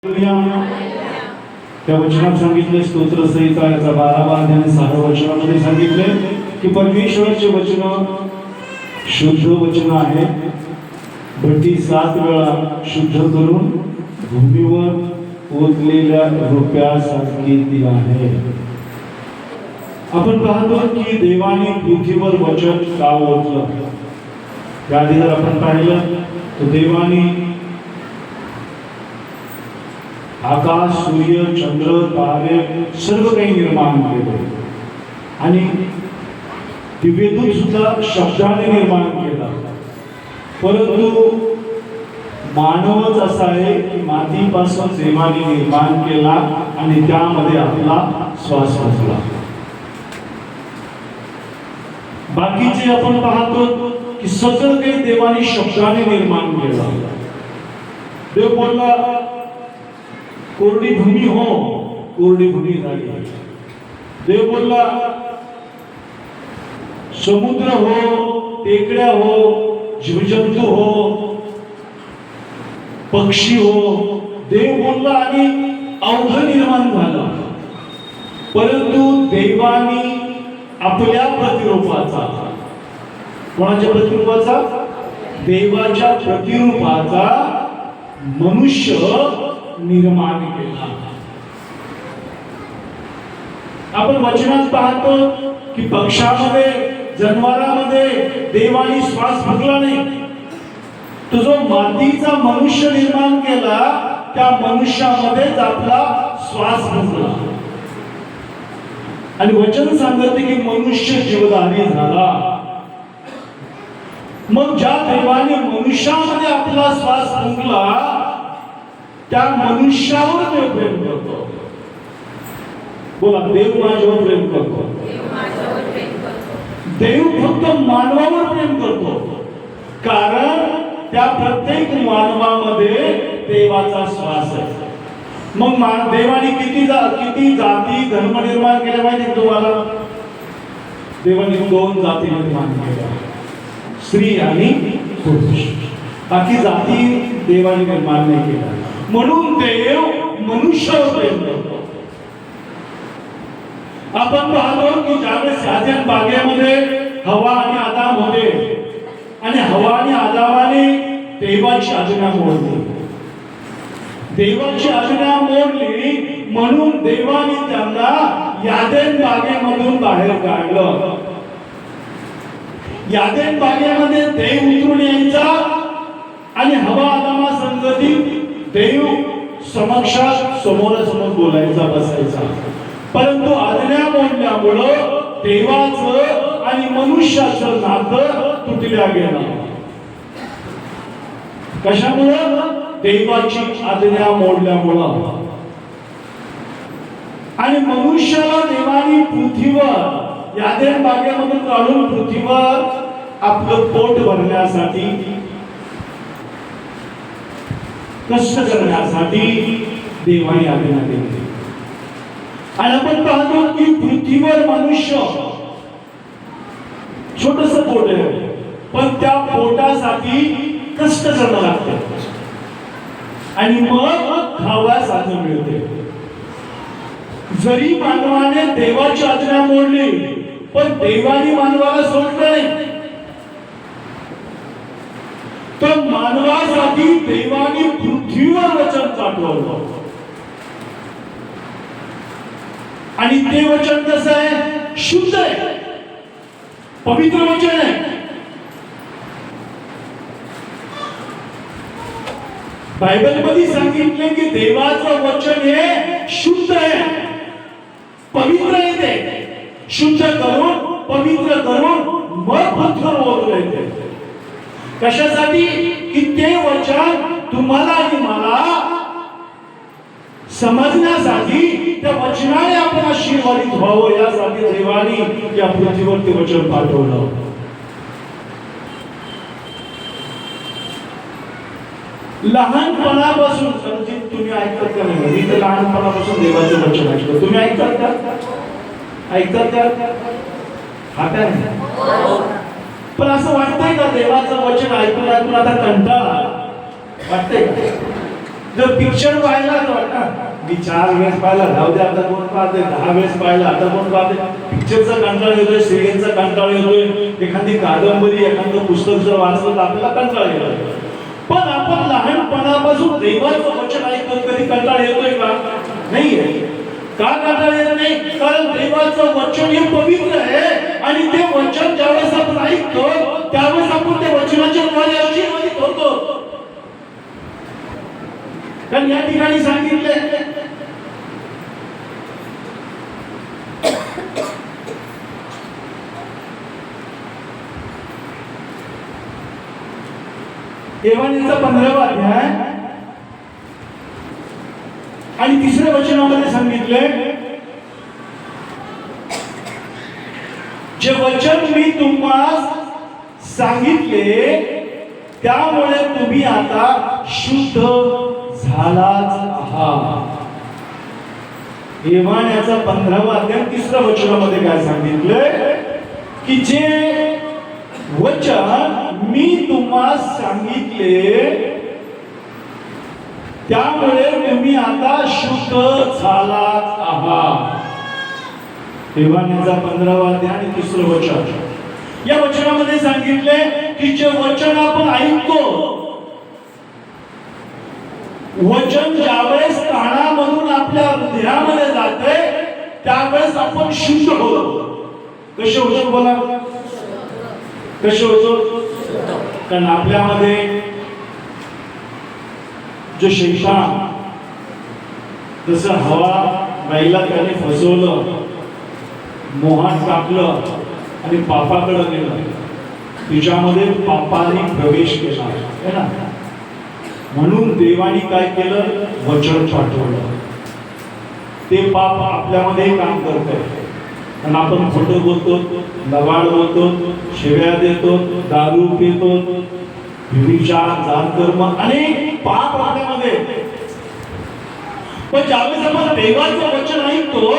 त्या वचनात सांगितले स्तोत्र संहिता याचा 12 अध्याय 6 वचनामध्ये सांगितले की परमेश्वराचे वचन शुद्ध वचन आहे. भट्टी 7 वेळा शुद्ध करून भूमीवर ओतलेल्या रुपयासारखी ती आहे. आपण पाहतो की देवाने पृथ्वीवर वचन का ओतलं. त्याआधी जर आपण पाहिलं तर देवाने आकाश, सूर्य, चंद्र, तारे सर्व काही निर्माण केले आणि दिव्यदूत सुद्धा शब्दाने निर्माण केला. परंतु मानवच असा आहे की मातीपासून देवाने निर्माण केला आणि त्यामध्ये आपला श्वास बसला. बाकीचे आपण पाहतो की सगळं काही देवाने शब्दाने निर्माण केलं. देव बोलला कोरडी भूमी हो, कोरडी भूमी झाली. देव बोलला समुद्र हो, टेकड्या हो, जीवजंतू हो, पक्षी हो. देव बोलला आणि अवघ निर्माण झालं. परंतु देवानी आपल्या प्रतिरूपाचा, कोणाच्या प्रतिरूपाचा? देवाच्या प्रतिरूपाचा मनुष्य निर्माण केला. आपण वचनात पाहतो की पक्षामध्ये, जनावरांमध्ये देवानी श्वास फुकला नाही. तो जो मातीचा मनुष्य निर्माण केला त्या मनुष्यामध्येच आपला श्वास फुकला. आणि वचन सांगते की मनुष्य जीवधारी झाला. मग ज्या देवाने मनुष्यामध्ये आपला श्वास फुकला त्या मनुष्यावर देव प्रेम करतो. बोला, देव माझ्यावर प्रेम करतो. देव फक्त मानवावर प्रेम करतो, कारण त्या प्रत्येक मानवामध्ये देवाचा श्वास आहे. मग देवाने किती जाती धर्म निर्माण केल्या माहिती तुम्हाला? देवाने 2 जाती निर्माण केल्या, स्त्री आणि पुरुष. बाकी जाती देवाने निर्माण नाही केल्या. म्हणून देव मनुष्यावर प्रेम करतो. आपण पाहतो की ज्यावेळेस आदम बागेमध्ये हवा आणि आदाम होते आणि हवा आणि आदामाने देवाची आज्ञा मोडली. देवाची आज्ञा मोडली म्हणून देवाने त्यांना यादेन बागेमधून बाहेर काढलं. यादेन बागेमध्ये देव उतरून यायचा आणि हवा आदामा संगती देव समक्षात समोरासमोर बोलायचा, बसायचा. परंतु आज्ञा मोडल्यामुळं देवाचं आणि मनुष्याचं नातं तुटल्या गेलं. कशामुळं? देवाची आज्ञा मोडल्यामुळं. आणि मनुष्याला देवाने पृथ्वीवर यादेन बागेमधून काढून पृथ्वीवर आपलं पोट भरण्यासाठी, कष्ट करण्यासाठी देवाने आज्ञा दिली. आणि आपण पाहतो की पृथ्वीवर मनुष्य छोटस पोट आहे, पण त्या पोटासाठी कष्ट करावं लागतं आणि मग खावासाठी मिळते. जरी मानवाने देवाची आज्ञा मोडली पण देवाने मानवाला सोडलं नाही. तर मानवासाठी देवाने पृथ्वीवर वचन पाठवलं. आणि ते वचन कसं आहे? शुद्ध आहे, पवित्र वचन आहे. बायबल मध्ये सांगितले की देवाचं वचन हे शुद्ध आहे, पवित्र आहे. ते शुद्ध करून, पवित्र करून मग पृथ्वीवर ओतले. कशासाठी? की ते वचन तुम्हाला आणि मला समजण्यासाठी, त्या वचनाने आपण आशीर्वादित व्हावं यासाठी देवाने या पृथ्वीवर ते वचन पाठवलं. लहानपणापासून तुम्ही ऐकतात का नाही? मी तर लहानपणापासून देवाचं वचन ऐकतो. तुम्ही ऐकतात का? ऐकतात का? हा काय? पण असं वाटतंय का देवाचं वचन ऐकून ऐकून आता कंटाळा वाटतंय का? जर पिक्चर पाहिला मी 4 वेळेस पाहिला, जाऊ दे आता कोण पाहते, 10 वेळेस पाहिला आता कोण पाहते, पिक्चरचा कंटाळा येतोय, सिरियलचा कंटाळा येतोय, एखादी कादंबरी एखादं पुस्तक जर वाचलं तर आपल्याला कंटाळा येतोय. पण आपण लहानपणापासून देवाचं वचन ऐकतो, कधी कंटाळा येतोय का? नाहीये. का कंटाळा येत नाही? कारण देवाचं वचन हे पवित्र आहे आणि ते वचन ज्यावेळेस आपण ऐकतो त्यावेळेस आपण त्या वचनाच्या द्वारे आशीर्वादित होतो. कारण या ठिकाणी सांगितले एवानीचा 15वा अध्याय आणि 3ऱ्या वचनामध्ये सांगितले, जे वचन मी तुम्हाला सांगितले त्यामुळे तुम्ही आता शुद्ध झालाच आहात. एवाण्याचा 15वा अध्याय 3ऱ्या वचनामध्ये काय सांगितले की जे वचन मी तुम्हाला सांगितले त्यामुळे तुम्ही आता शुद्ध झालात आहात. एवाण्याचा 15वा अध्याय आणि 3रं वचन. या वचनामध्ये सांगितले की जे वचन आपण ऐकतो, वचन ज्यावेळेस कानामधून आपल्या हृदयामध्ये जाते त्यावेळेस आपण शुद्ध होतो. कसे होतो बोला? कसे होतो? कारण आपल्यामध्ये जो शैतान जसं हवा बाईला त्याने फसवलं, मोहात टाकलं आणि पापाकडे गेलं, तिच्यामध्ये पापाने प्रवेश केला है ना. म्हणून देवाने काय केलं? वचन पाठवलं. ते पाप आपल्यामध्ये काम करतंय. आणि आपण खोटं बोलतो, लबाड बोलतो, शिव्या देतो, दारू पितो, व्यभिचार, जातकर्म, अनेक पाप आपल्यामध्ये. पण ज्यावेळेस आपण देवाचं वचन ऐकतो,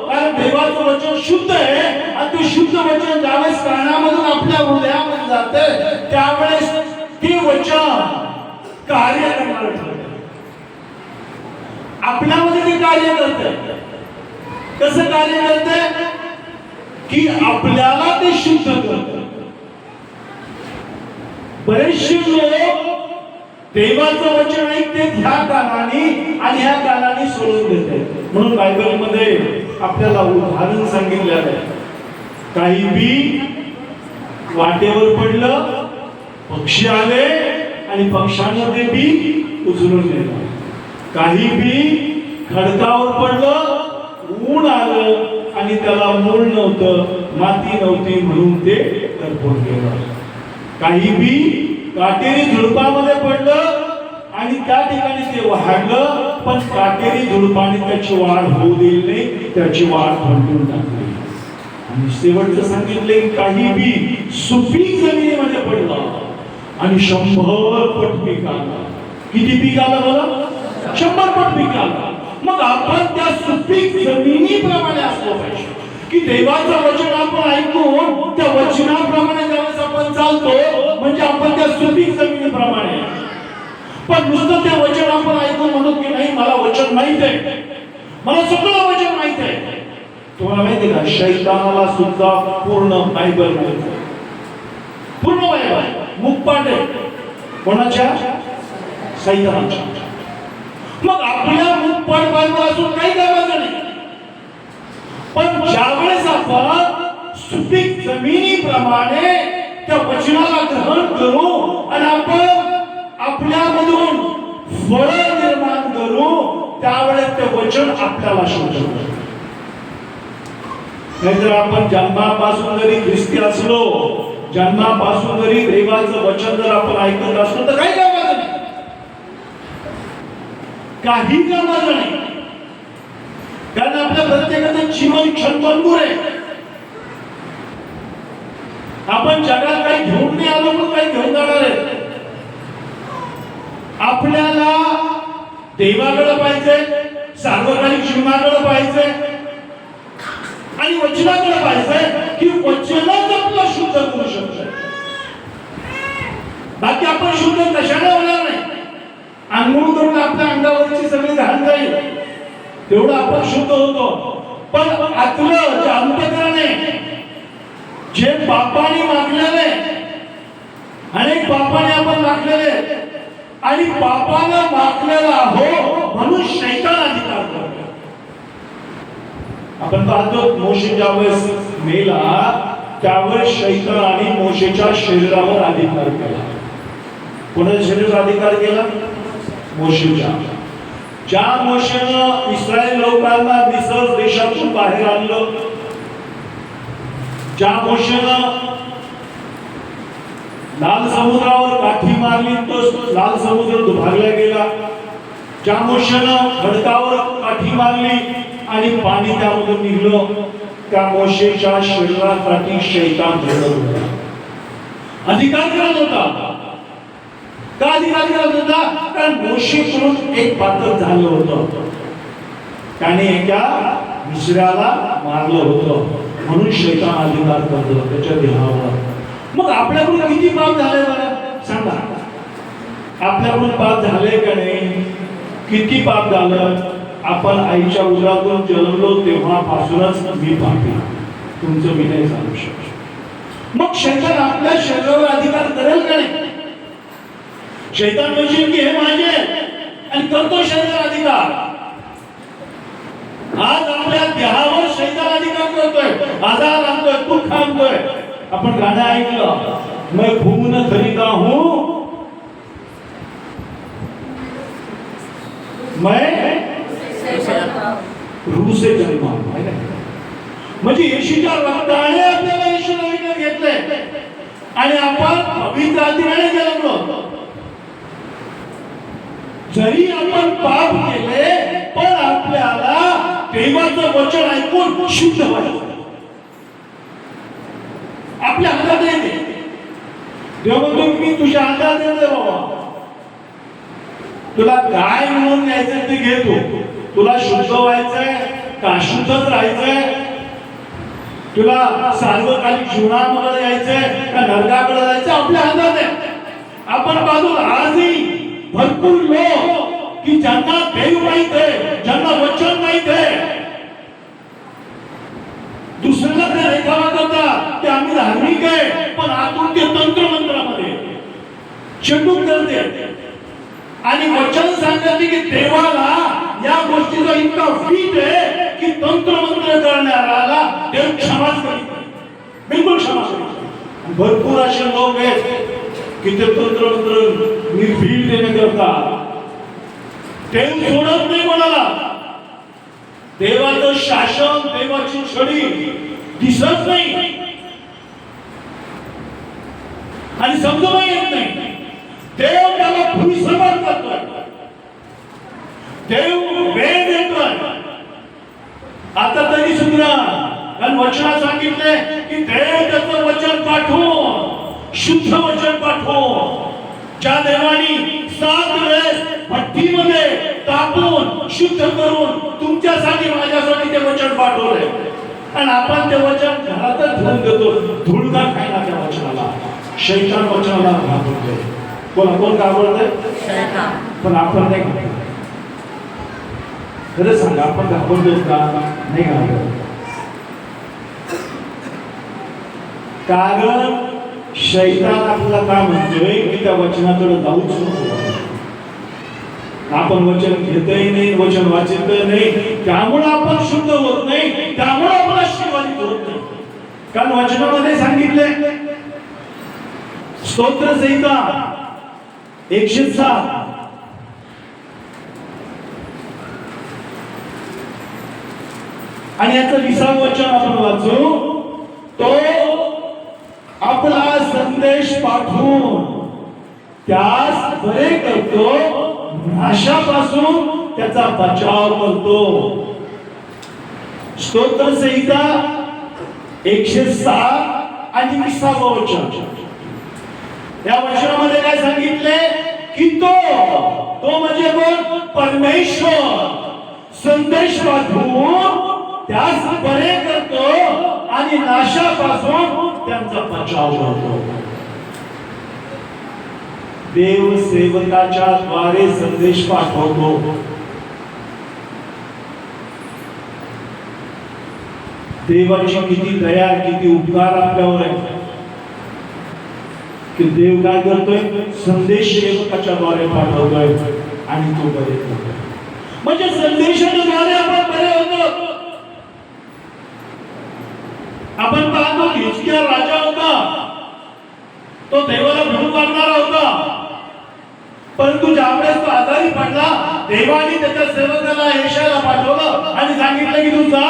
कारण देवाचं वचन शुद्ध आहे आणि ते शुद्ध वचन ज्यावेळेस कानामधून आपल्या हृदयामध्ये जाते त्यावेळेस ते वचन कार्य करणार ठरते. आपल्यामध्ये ते कार्य करते. कसं कार्य करते? की आपल्याला ते शुद्ध करते. बरेचसे लोक देवाचं वचन ऐकते ह्या कानाने आणि ह्या कानाने सोडून देते. म्हणून बायबलमध्ये आपल्याला उदाहरण सांगितलं आहे, काही बी वाटेवर पडलं, पक्षी आले आणि पक्ष्यानं ते बी उचलून नेलं. काही बी खडकावर पडलं, ऊन आलं आणि त्याला मूळ नव्हतं, माती नव्हती म्हणून ते करपून गेलं. काही बी काटेरी झुडपामध्ये पडलं आणि त्या ठिकाणी ते वाढलं, पण काटेरी झुडपाने त्याची वाढ होऊ दिली नाही, त्याची वाढ थांबवून टाकली. आणि शेवटचं सांगितले काही बी सुपीक जमिनीमध्ये पडलं आणि 100 पट पीक आलं. किती पीक आलं बरं? 100 पट पीक आलं. मग आपण त्या सुपीक जमिनीप्रमाणे असलो पाहिजे की देवाचं वचन आपण ऐकून त्या वचनाप्रमाणे ज्यावेळेस आपण चालतो म्हणजे आपण त्या सुपीक जमिनीप्रमाणे. पण नुसतं ते वचन आपण ऐकून म्हणतो की नाही मला वचन माहित आहे, मला सगळं वचन माहित आहे. तुम्हाला माहिती का शैतानाला सुद्धा पूर्ण बायबल माहित आहे. पूर्ण बायबल मुखपाठ आहे. कोणाच्या? शैतानाच्या. मग आपल्या मुखपाठ बायबल असून काही कामाचं नाही. पण ज्यावेळेस आपण सुपीक जमिनीप्रमाणे त्या वचनाला ग्रहण करू आणि आपण आपल्यामधून फळं निर्माण करू त्यावेळेस ते वचन आपल्याला शोधतं. नाहीतर आपण जन्मापासून जरी ख्रिस्ती असलो, जन्मापासून जरी देवाचं वचन जर आपण ऐकत असलो तर काही कामाचं नाही. काही कामाचं नाही. कारण आपल्या प्रत्येकाचं जीवन क्षणभंगुर आहे. आपण जगात काही घेऊन नाही आलो पण काही घेऊन जाणार आहे. आपल्याला देवाकडे पाहिजे, सार्वकालिक जीवनाकडे पाहिजे आणि वचनाकडे पाहिजे की वचनच आपला शुद्ध करू शकतो. बाकी आपण शुद्ध कशाने होणार नाही. अंघोळ करून आपल्या अंगावरची सगळी घाण जाईल, तेवढं आपण शुद्ध होतो. पण आतलं जे अंतकरण आहे, जे पापाने मागलेले, अनेक पापाने आपण मागलेले आणि पापानं मागलेला हो म्हणून शैतान अधिकार करतो. आपण पाहतो मोशे ज्यावेळेस मेला त्यावेळेस शैतानाने मोशेच्या शरीरावर अधिकार केला. कोणाच्या शरीरावर अधिकार केला? मोशेच्या. ज्या मोशेनं इस्रायल लोकांना मिस्र देशातून बाहेर आणलं, ज्या मोशेनं लाल समुद्रावर काठी मारली तो लाल समुद्र दुभागला गेला, ज्या मोशेनं खडकावर काठी मारली आणि पाणी त्यामधून निघलं, त्या मोशेच्या शरीरासाठी शैतान धरत होता, अधिकार करत होता. का अधिकार करत होता? कारण मोशेकडून एक पातक झालं होतं, त्याने एका मिस्राला मारलं होतं, म्हणून शैतान अधिकार करतो त्याच्या देहावर. मग आपल्याकडून किती पाप झाले बरं सांगा? आपल्याकडून पाप झाले का नाही? किती पाप झालं? आपण आईच्या उदरातून जन्मलो तेव्हापासूनच मी पापी, तुमचं मी नाही सांगू शकत. मग शैतान आपल्या शरीरावर अधिकार करेल का नाही? शैतान म्हणशील की हे माझे आणि करतो शरीरावर अधिकार. आज आपल्या देहावर शैतान अधिकार करतोय, आजार आणतोय, दुःख आणतोय. आपण गाणं ऐकलं, मैं खून खरीदा हूं, मैं रूह से जन्मा. म्हणजे येशूच्या रक्ताने आपल्याला येशूला विकत घेतले आणि आपण पवित्र आत्म्याने जन्मलो. जरी आपण पाप केले पण आपल्याला देवाचं वचन ऐकून शुद्ध व्हायचं. आपल्या हातात येते. देव म्हणतो मी तुझ्या हातात येते बाबा, तुला काय म्हणून घ्यायचं ते घे. तुला शुद्ध व्हायचंय का अशुद्धच राहायचंय? तुला सार्वकालिक जीवनामध्ये यायचंय का नरकाकडे जायचं? आपल्या हातात आहे. आपण बाजूला आजही भरपूर लोक की ज्यांना देव माहित आहे, ज्यांना वचन माहित आहे, दुसऱ्याला ते रेखावा करतात ते आम्ही धार्मिक आहे, पण आतून ते तंत्रमंत्रामध्ये चटूक करते आणि वचन सांगते की देवाला या गोष्टीचा इतका फीट आहे की तंत्रमंत्र करणाऱ्याला देव क्षमाच करीत, बिलकुल क्षमा करीत. भरपूर असे लोक आहेत की ते तंत्रमंत्र निर्भीडतेने करतात. देव सोडत नाही कोणाला. देवाचं शासन, देवाची छडी दिसत नाही आणि समजून येत नाही. देव त्याला भुईसपाट करतोय, देव वेळ देतोय. आता तरी सुद्धा कारण वचनात सांगितले की देव त्याचं वचन पाठवून, शुद्ध वचन पाठवून, ज्या देवानी 7 वेळेस भट्टीमध्ये तापून शुद्ध करून तुमच्यासाठी माझ्यासाठी ते वचन पाठवले. आणि आपण ते वचन घरातच ठेवून देतो, धुळका खायला त्या वचनाला. शैतान वचनाला घाबरतोय. कोण घाबरतोय? पण आपण नाही घाबरत. खरं सांगा, आपण घाबरतो का? नाही घाबरत. कारण शैतान आपल्याला काय म्हणतोय की त्या वचनाकडे जाऊच नको. आपण वचन घेतही नाही, वचन वाचित नाही, त्यामुळे आपण शुद्ध होत नाही, त्यामुळे आपण आशीर्वादित होत नाही. कारण वचनामध्ये सांगितले, स्तोत्र संहिता 107 आणि याचं 20 वचन आपण वाचू. तो आपला संदेश पाठवून त्यास बरे करतो, नाशापासून त्याचा बचाव करतो. स्तोत्र संहिता 107 आणि 20 वचन. या वचनामध्ये काय सांगितले की तो म्हणजे कोण? परमेश्वर संदेश पाठवून त्यास बरे करतो आणि नाशापासून त्यांचा बचाव करतो. देव सेवकाच्या द्वारे संदेश पाठवतो. देवाची किती दया, किती उपकार आपल्यावर आहे की देव काय करतोय, संदेश सेवकाच्या द्वारे पाठवतोय आणि तो बरे करतोय. म्हणजे संदेशाद्वारे आपण बरे होतो. आपण पाहतो हिजकिया राजा होता, तो देवाला भिवून वागणारा होता, परंतु ज्यावेळेस तो आजारी पडला देवाने त्याच्या सेवकाला यशाला पाठवलं आणि सांगितलं की तू जा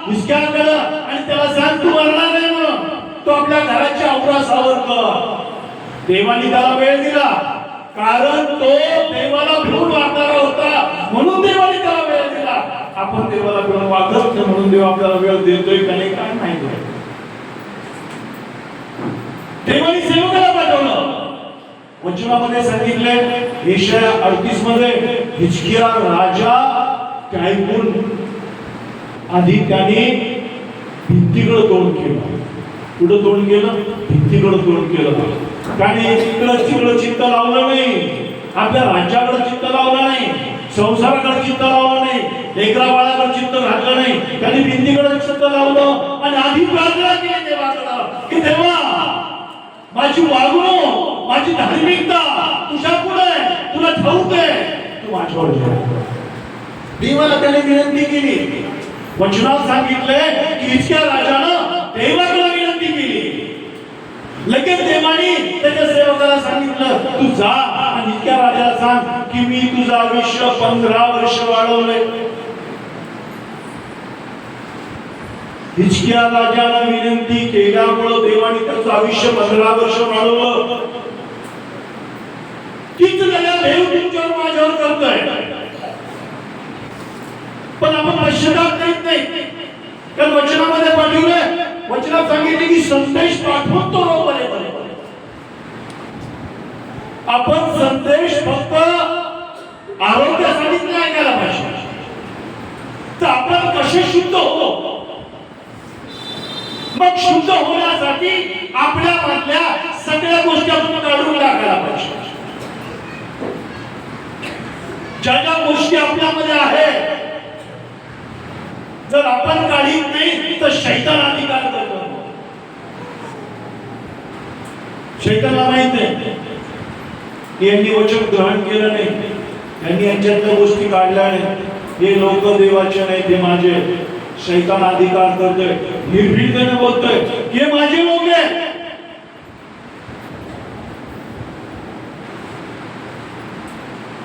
हिजकियाकडे आणि त्याला सांग तू मरणार नाही म्हणून, तो आपल्या घराची आवरासावर कर. देवाने त्याला वेळ दिला, कारण तो देवाला भिवून वागणारा होता म्हणून देवाने त्याला वेळ दिला. आपण देवाला भिवून वागत नाही म्हणून देव आपल्याला वेळ देतोय का नाही काय माहिती. देवाने सेवकाला पाठवलं. वचनामध्ये सांगितले यशाया 38 मध्ये हिजकिया राजा ऐकून आधी त्याने भिंतीकडे तोंड केलं. कुठं तोंड केलं? भिंतीकडे तोंड केलं. त्याने तिकडं चित्त लावलं नाही, आपल्या राज्याकडे चित्त लावलं नाही, संसाराकडे चित्त लावलं नाही, लेकरा बाळाकडे चित्त घातलं नाही. त्याने भिंतीकडे चित्त लावलं आणि आधी प्रार्थना केली देवाकडे की देवा माझी वागणूक, माझी धार्मिकता तुझ्या पुढे, तुला ठाऊक आहे, तू माझ्यावर घे. देवाला त्याने विनंती केली. वचनात सांगितले की हिजकिया राजानं देवाकडे विनंती केली. लगेच देवाने त्याच्या सेवकाला सांगितलं तू जा आणि हिजकिया राजाला सांग की मी तुझं आयुष्य 15 वर्ष वाढवलंय. हिजकिया राजाला विनंती केल्यामुळे देवाने त्याचं आयुष्य 15 वर्ष वाढवलं. तीच दया देव तुमच्यावर माझ्यावर करतोय. पण आपण पश्चाताप करीत नाही. कारण वचनामध्ये पाठवलंय, वचनात सांगितले की संदेश पाठवतो बरे बरे. आपण संदेश फक्त आरोग्यासाठी नाही ऐकायला पाहिजे, तर आपण कसे शुद्ध होतो. मग शुद्ध होण्यासाठी आपल्या मधल्या सगळ्या गोष्टी आपण काढून टाकायला पाहिजे. ज्या ज्या गोष्टी आपल्यामध्ये आहेत जर आपण काढीत नाही तर शैतान अधिकार करतो. शैतानाला माहित आहे की यांनी वचन ग्रहण केलं नाही, यांनी यांच्यातल्या गोष्टी काढल्या नाही, हे लोक देवाचे नाही ते माझे. शैतान अधिकार करतोय, निर्भीडपणे बोलतोय हे माझे लोक आहेत.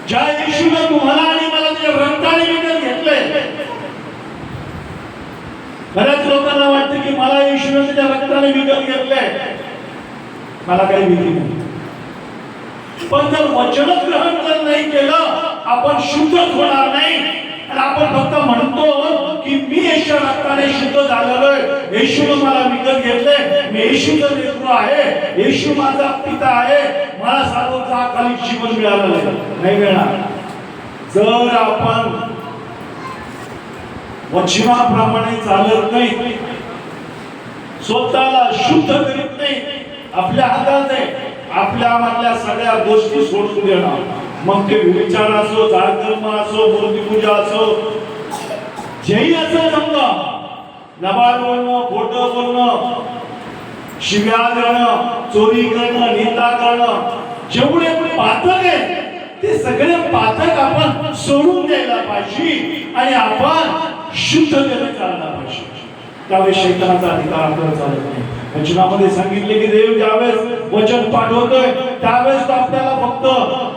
ज्या येशूने तुम्हाला आणि मला त्याच्या रक्ताने विकत घेतलंय. बऱ्याच लोकांना वाटतं की मला येशूने त्याच्या रक्ताने विकत घेतलंय, मला काही भीती नाही. पण जर वचनच ग्रहण जर नाही केलं आपण शुद्धच होणार नाही. आणि आपण फक्त म्हणतो की मी येशूच्या रक्ताने शुद्ध झालेलो आहे, येशूने मला विकत घेतलंय, मी येशूचा लेकरू आहे, येशू माझा पिता आहे, मला सार्वकालिक जीवन मिळालं नाही मिळणार. जर आपण वचनाप्रमाणे चालत नाही, स्वतःला शुद्ध करीत नाही, आपल्या हातात आहे आपल्या मधल्या सगळ्या गोष्टी सोडून देणार. मग ते विचार असो, जाळकर्म असो, मूर्तिपूजा असो, जेही असं समजा, लबाड बोलणं, खोटं बोलणं, शिव्या देणं, चोरी करणं, निंदा करणं, जेवढे पातक आहे ते सगळे पातक आपण सोडून द्यायला पाहिजे आणि आपण शुद्धतेने चालला पाहिजे. त्यावेळेस शैतानाचा अधिकार आपल्याला चालत नाही. वचनामध्ये सांगितले की देव ज्यावेळेस वचन पाठवतोय त्यावेळेस तो आपल्याला फक्त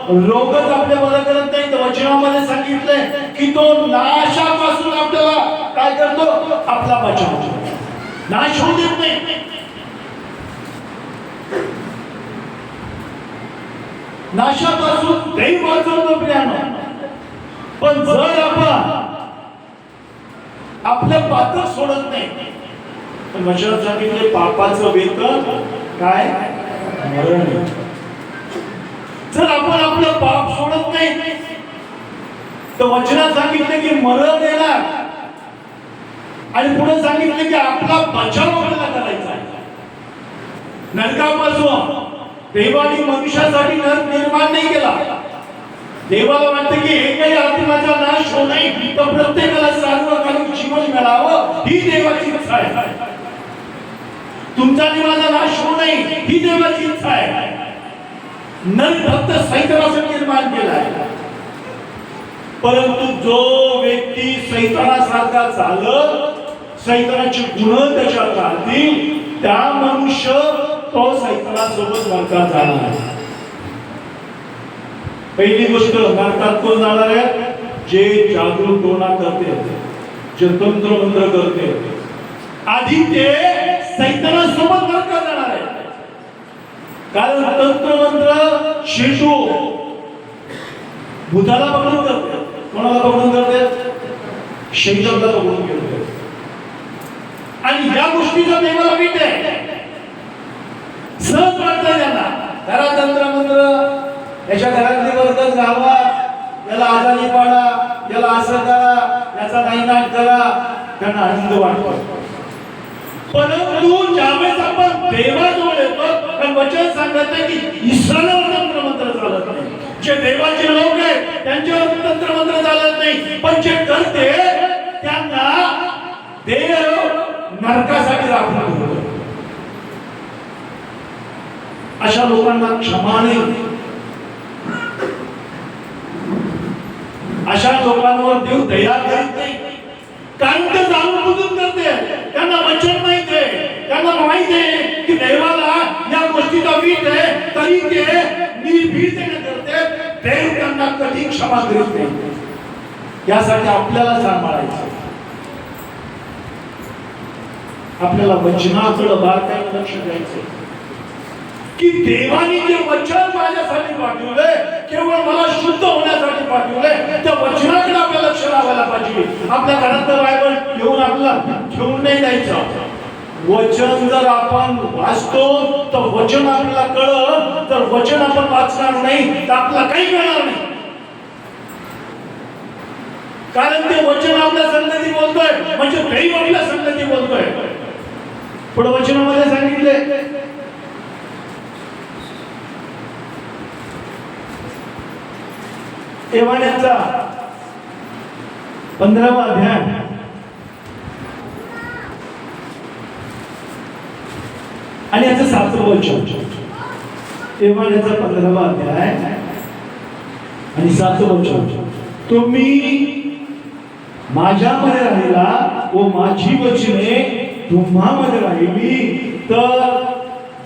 रोगच आपल्या बरं करत नाही, तर वचनामध्ये सांगितलंय की तो नाशापासून आपल्याला काय करतो, आपला बचाव करतो, नाश होऊ देत नाही. नाशापासून देव वाचवतो प्रियानो. पण जर आपण आपलं पातक सोडत नाही, पण वचनात सांगितले पापाचं वेतन काय, मरण. जर आपण आपलं पाप सोडत नाही तर वचनात सांगितले की मरण येणार आणि पुढे सांगितले की आपला बचाव आपल्याला करायचा आहे नरकापासून. देवाने मनुष्यासाठी नरक निर्माण नाही केला. देवाला वाटतं की एकही आत्माचा नाश होऊ नये, तर प्रत्येकाला सार्वकालिक जीवन मिळावं ही देवाची इच्छा आहे. तुमचा आणि माझा नाश होऊ नये ही देवाची इच्छा आहे. नरक फक्त सैतानासाठी निर्माण केला आहे. परंतु जो व्यक्ती सैतानासारखा चालत, सैतानाची गुण त्याच्यात राहतील, त्या मनुष्य तो सैतानासोबत नरकात जाणार आहे. पहिली गोष्ट, नरकात कोण जाणार आहे? जे जादू टोना करते, जे तंत्र मंत्र करते, आधी ते सैतानासोबत नरकात जाणार आहे. कारण तंत्र मंत्र शेषू भूताला पकडून करते. कोणाला पकडून करते? शैतानाला पकडून करते. आणि या गोष्टीचा देवाला भीती आहे. सहज वाटतं त्यांना, घरात तंत्र मंत्र, याच्या घरातली वर्गच घालवा, याला आजारी पाडा, याला असं करा, याचा नाईनाट करा, त्यांना आनंद वाटतो. परंतु ज्यावेळेस आपण देवाजवळ येतो, कारण वचन सांगत आहे की ईश्वरावर तंत्र मंत्र चालत नाही. जे देवाचे लोक आहेत त्यांच्यावर तंत्र मंत्र चालत नाही, पण जे करते त्यांना देव नरकासाठी राखून ठेवतो. अशा लोकांना क्षमा नाही. अशा लोकांवर देव दया करीत नाही. कारण ते जाणून बुजून करते. त्यांना वचन माहित आहे, त्यांना माहित आहे की देवाला या गोष्टीचा भीत आहे, तरी ते निर्भीडतेने करते. देव त्यांना कधी क्षमा करीत नाही. यासाठी आपल्याला सांभाळायचं, आपल्याला वचनाकडे बारकाईने लक्ष द्यायचं की देवाने जे वचन माझ्यासाठी पाठवले, केवळ मला शुद्ध होण्यासाठी पाठवले, त्या वचनाकडे आपल्याला लक्ष लावायला पाहिजे. आपल्या घरातलं बायबल घेऊन आपल्याला घेऊन नाही जायचं. वचन जर आपण वाचतो तर वचन आपल्याला कळलं, तर वचन आपण वाचणार नाही तर आपल्याला काही कळणार नाही. कारण ते वचन आपल्या संगती बोलतोय, म्हणजे दैव आपल्या संगती बोलतोय. पुढे वचनामध्ये सांगितले, एवाण्याचा 15वा अध्याय आणि याचं 7वं वचन. एवाण्याचा 15वा अध्याय आणि 7वं वचन. तुम्ही माझ्यामध्ये राहिला व माझी वचने तुम्हामध्ये राहिली, तर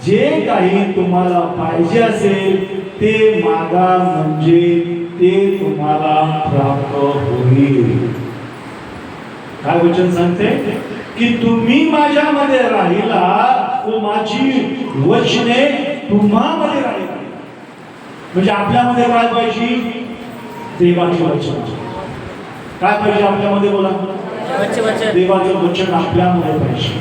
जे काही तुम्हाला पाहिजे असेल ते मागा, म्हणजे ते तुम्हाला प्राप्त होईल. काय वचन सांगते की तुम्ही माझ्यामध्ये राहिला व माझी वचने तुम्हामध्ये राहिली. म्हणजे आपल्यामध्ये काय पाहिजे? देवाचे वचन. काय पाहिजे आपल्यामध्ये? बोला. देवाचं वचन आपल्यामध्ये पाहिजे.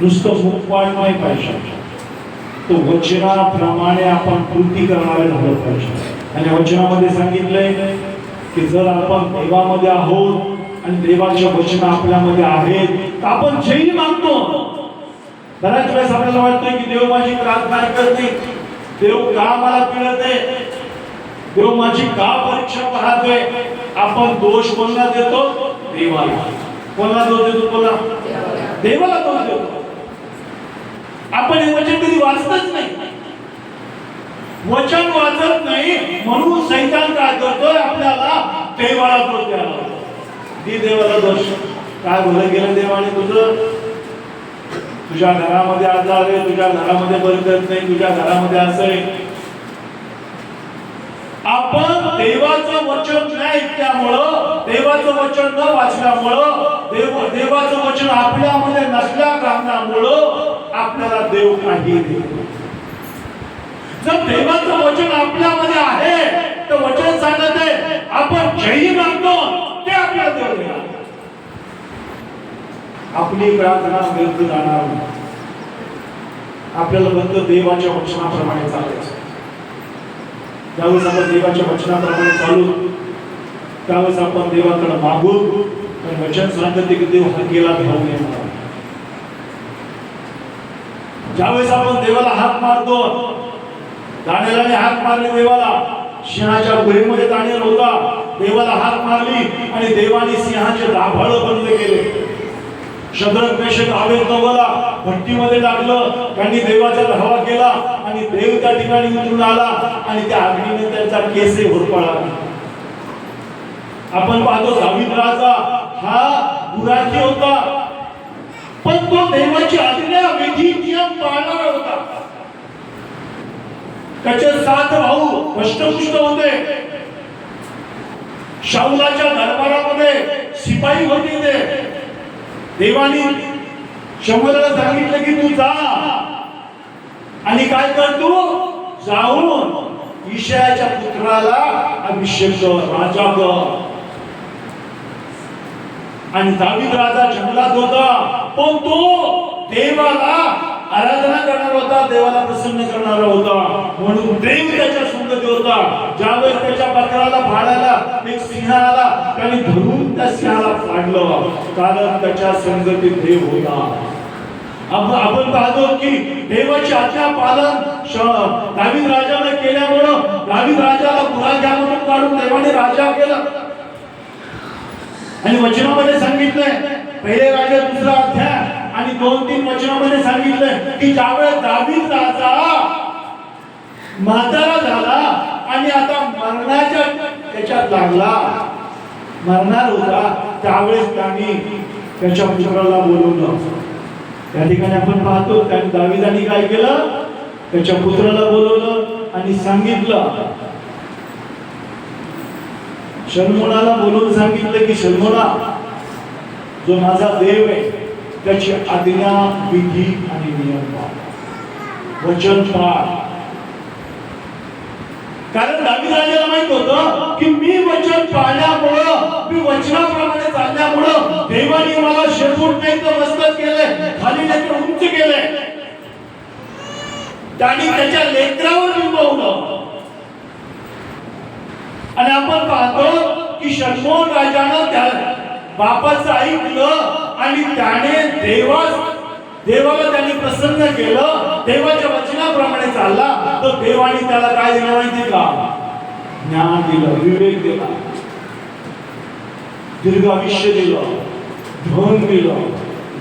नुसतं मुखपाठ नाही पाहिजे, तो वचनाप्रमाणे आपण कृती करणारे झालं पाहिजे. आणि वचनामध्ये सांगितलंय की जर आपण देवामध्ये आहोत आणि देवाचे वचन आपल्यामध्ये आहेत, तर आपण जेही मागतो. बऱ्याच वेळेस आपल्याला वाटतं की देव माझी प्रार्थना करते, देव का मला पिळत आहे, देव माझी का परीक्षा पाहतोय. आपण दोष कोणाला देतो? देवाला. कोणाला दोष देतो? बोला. देवाला दोष देतो. आपण हे वचन कधी वाचतच नाही. वचन वाचत नाही म्हणून सैतान काय करतोय? आपल्याला देवाला दोष द्यायला. दी देवाला दोष. काय भलं गेलं देवाने तुझं? तुझ्या घरामध्ये आजार आहे, तुझ्या घरामध्ये बरकत नाही, तुझ्या घरामध्ये असं आहे. आपण देवाचं वचन न ऐकल्यामुळं, देवाचं वचन न वाचल्यामुळं, देवाचं वचन आपल्यामध्ये नसल्या कारणामुळं आपल्याला देव काही देतो. जर देवाचं वचन आपल्यामध्ये आहे तर वचन सांगत आहे आपण जेही मागतो ते आपल्याला देव देणार. आपली प्रार्थना व्यर्थ जाणार नाही. आपल्याला फक्त देवाच्या वचनाप्रमाणे चालायचं. ज्यावेळेस आपण देवाच्या वचनाप्रमाणे चालू, त्यावेळेस आपण देवाकडे मागू. पण वचन सांगते की देव हलकेला घेऊन येणार. ज्यावेळेस आपण देवाला हाक मारतो, दानिएलाने हाक मारली देवाला, सिंहाच्या गुहेमध्ये दानिएल होता, देवाला हाक मारली आणि देवाने सिंहाचे दाभाळ बंद केले. शद्रक मेशक अबेदनगोला भट्टीमध्ये टाकलं, त्यांनी देवाचा धावा केला आणि देव त्या ठिकाणी उतरून आला आणि त्या अग्नीने त्यांचा केस होरपळला. आपण पाहतो दावीद राजा हा गुराखी होता, पण तो देवाची आज्ञा विधी नियम पाळणारा होता. त्याचे 7 भाऊ कष्टपुष्ट होते. शाऊलाच्या दरबारामध्ये शिपाई होते ते. देवानी शमूएलला सांगितलं की तू जा आणि काय कर, तू जाऊन इशायाच्या पुत्राला अभिषेक कर, राजा कर. आणि दावीद राजा जंगलात होता, पण तो देवाला आराधना करणार होता, देवाला प्रसन्न करणारा होता, म्हणून देव त्याच्या संगती होता. ज्यावेळेस त्याच्या बकराला फाडायला एक सिंह आला, त्याने धरून त्या सिंहाला फाडलं, कारण त्याच्या संगतीत देव होता. आपण पाहतो की देवाची आज्ञा पालन दावीद राजाने केल्यामुळं दावीद राजाला गुराख्यामधून काढून देवाने राजा केला. आणि वचनामध्ये सांगितलंय, पहिले राजा 2 अध्याय आणि 2-3 वचनामध्ये सांगितलंय की ज्यावेळेस दावीद राजा म्हातारा झाला आणि आता मरणाच्या त्याच्यात लागला, मरणार होता, त्यावेळेस त्यांनी त्याच्या पुत्राला बोलवलं. त्या ठिकाणी आपण पाहतो त्यांनी दावीदाने काय केलं, त्याच्या पुत्राला बोलवलं आणि सांगितलं, शल्मोनाला बोलून सांगितलं की शल्मोना, जो माझा देव आहे त्याची आज्ञा, विधी आणि नियम पाळ, वचन पाळ. कारण दावीद राजाला माहित होतं की मी वचन पाळल्यामुळं, मी वचनाप्रमाणे चालल्यामुळं देवाने मला शेपूट नाही तर मस्तक केलंय, खाली नाही तर उंच केलंय. त्याने त्याच्या लेकरावर बिंबवलं. आणि आपण पाहतो की शल्मोन राजानं त्या बापाचं ऐकलं आणि त्याने देवाला त्यांनी प्रसन्न केलं, देवाच्या वचनाप्रमाणे चालला. तर देवाने त्याला काय दिलं माहिती का? ज्ञान दिलं, विवेक दिला, दीर्घ आयुष्य दिलं, धन दिलं,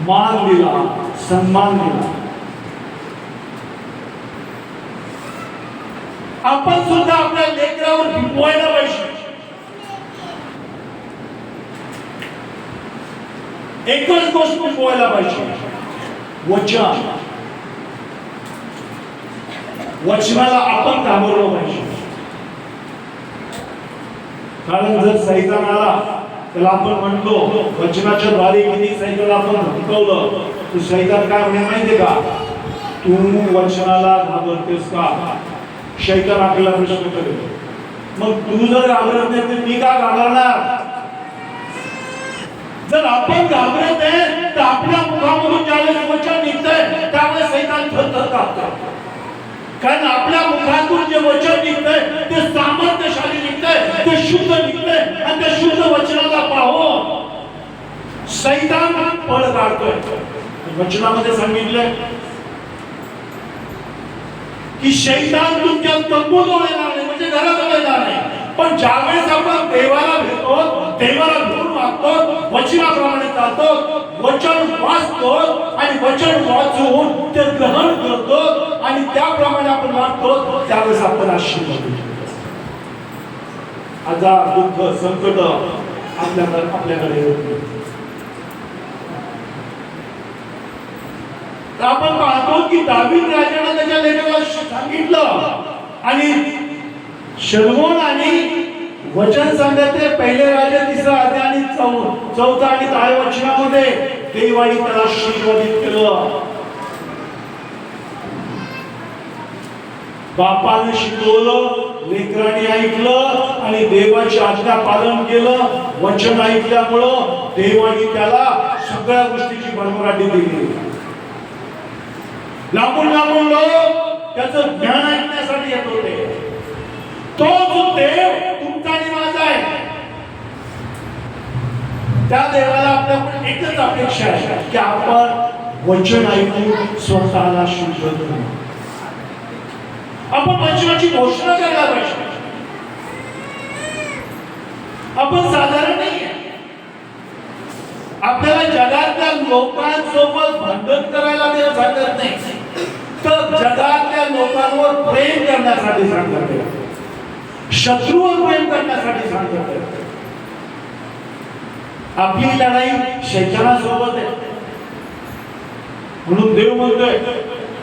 मान दिला, सन्मान दिला. आपण सुद्धा आपल्या लेकरावर बिंबवायला पाहिजे. एकच गोष्ट बिंबवायला पाहिजे, वचन. वचनाला आपण घाबरलो पाहिजे. कारण जर सैतान आला, त्याला आपण म्हणतो वचनाच्या द्वारे किती सैतान आपण हुकवलं, तर सैतान काय म्हणे माहितीये का? तू वचनाला घाबरतेस का? शैतान आपल्याला प्रश्न करेल, मग तू जर घाबरत नाही तर मी का घाबरणार? जर आपण घाबरत आहे तर आपल्या मुखामधून ज्यावेळेस वचन निघतंय त्यावेळेस शैतान थरथर कापतो. कारण आपल्या मुखातून जे वचन निघतंय ते सामर्थ्यशाली निघतंय, ते शुद्ध निघतंय आणि त्या शुद्ध वचनाला पाहून शैतान पळ काढतोय. वचनामध्ये सांगितलंय की शैतान तुमच्या तंबूजवळ येणार नाही, म्हणजे घराजवळ येणार नाही. पण ज्यावेळेस आपण देवाला भेटतो, देवाला भेटून मागतो, वचनाप्रमाणे चालतो, वचन वाचतो आणि वचन वाचून ते ग्रहण करतो आणि त्याप्रमाणे आपण वागतो, त्यावेळेस आपण आशीर्वाद घेतो. आजार, दुःख, संकट आपल्याकडे येत नाही. आपण पाहतो की दावीद राजाने त्याच्या लेकराला सांगितलं आणि शल्मोन आणि वचन सांगते पहिले राजा 3 अध्याय आणि 4 आणि 10 वचनामध्ये देवाने त्याला आशीर्वादित केलं. बापाने शिकवलं, लेकरांनी ऐकलं आणि देवाची आज्ञा पालन केलं. वचन ऐकल्यामुळं देवाने त्याला सगळ्या गोष्टीची भरभराटी दिली. लांबून लांबून लोक त्याचं ज्ञान ऐकण्यासाठी येत होते. तो जो देव तुमचा आणि माझा आहे, त्या देवाला आपल्याकडून एकच अपेक्षा आहे की आपण वचन ऐकून स्वतःला शुद्ध करा. आपण वचनाची घोषणा करायला पाहिजे. आपण साधारण नाही. आपल्याला जगातल्या लोकांसोबत भांडण करायला देव सांगत नाही, तर जगातल्या लोकांवर प्रेम करण्यासाठी सांगतात. शत्रूवर प्रेम करण्यासाठी सांगतात. आपली लढाई शैतानासोबत आहे. म्हणून देव म्हणतोय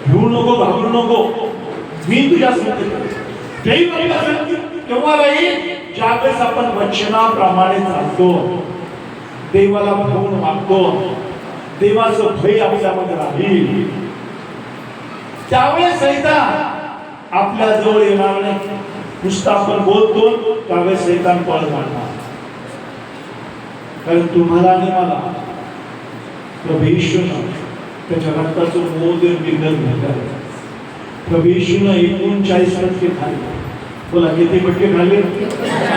भिवू नको, घाबरू नको, मी तुझ्या संगतीत. केव्हा राहील? ज्यावेळेस आपण वचनाप्रमाणे चालतो, देवाला बघून मागतो, देवाचं भय आपल्यामध्ये राहील, त्यावेळेस सैतान आपल्या जवळ येणार नाही. नुसतं आपण बोलतो त्यावेळेस सैतान पळ मारणार. कारण तुम्हाला आणि मला प्रभू येशूनं त्याच्या रक्ताचं मोदर बिंदर घेतलं. प्रभू येशूनं 39% खाल्ले. बोला किती पटके खाल्ले?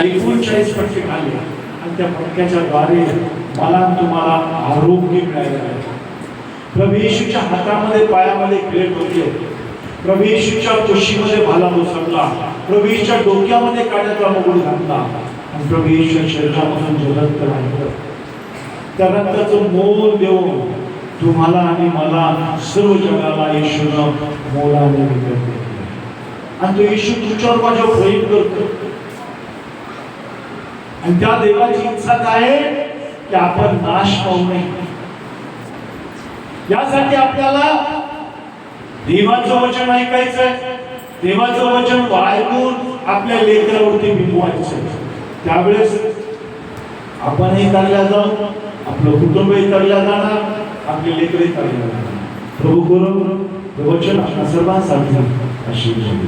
39% खाल्ले. आणि त्या फटक्याच्या द्वारे मला तुम्हाला आरोग्य मिळालेलं आहे. प्रभू येशूच्या हातामध्ये पायामध्ये प्लेट होते. प्रभू येशूच्या कुशीमध्ये भाला बसवला. प्रभू येशूच्या डोक्यामध्ये काड्याचा मुकुट घातला. आणि प्रभू येशूच्या शरीरापासून जगत राहिलं. त्या रक्ताचं मोल देऊन तुम्हाला आणि मला सर्व जगाला येशूनं मोलाने विकत घेतलं. आणि तो येशू तुमच्यावर माझ्यावर प्रेम करतो. आणि त्या देवाची इच्छा काय आहे की आपण नाश पाहू नये. यासाठी आपल्याला देवाचं वचन ऐकायचंय. देवाचं वचन ऐकून आपल्या लेकरावरती बिंबवायचं. त्यावेळेस आपणही चालल्या जाऊ, आपलं कुटुंबही चालल्या जाणार, आपले लेकरही चालल्या जाणार. प्रभू करून वचन आपल्या सर्वांसाठी आशीर्वाद.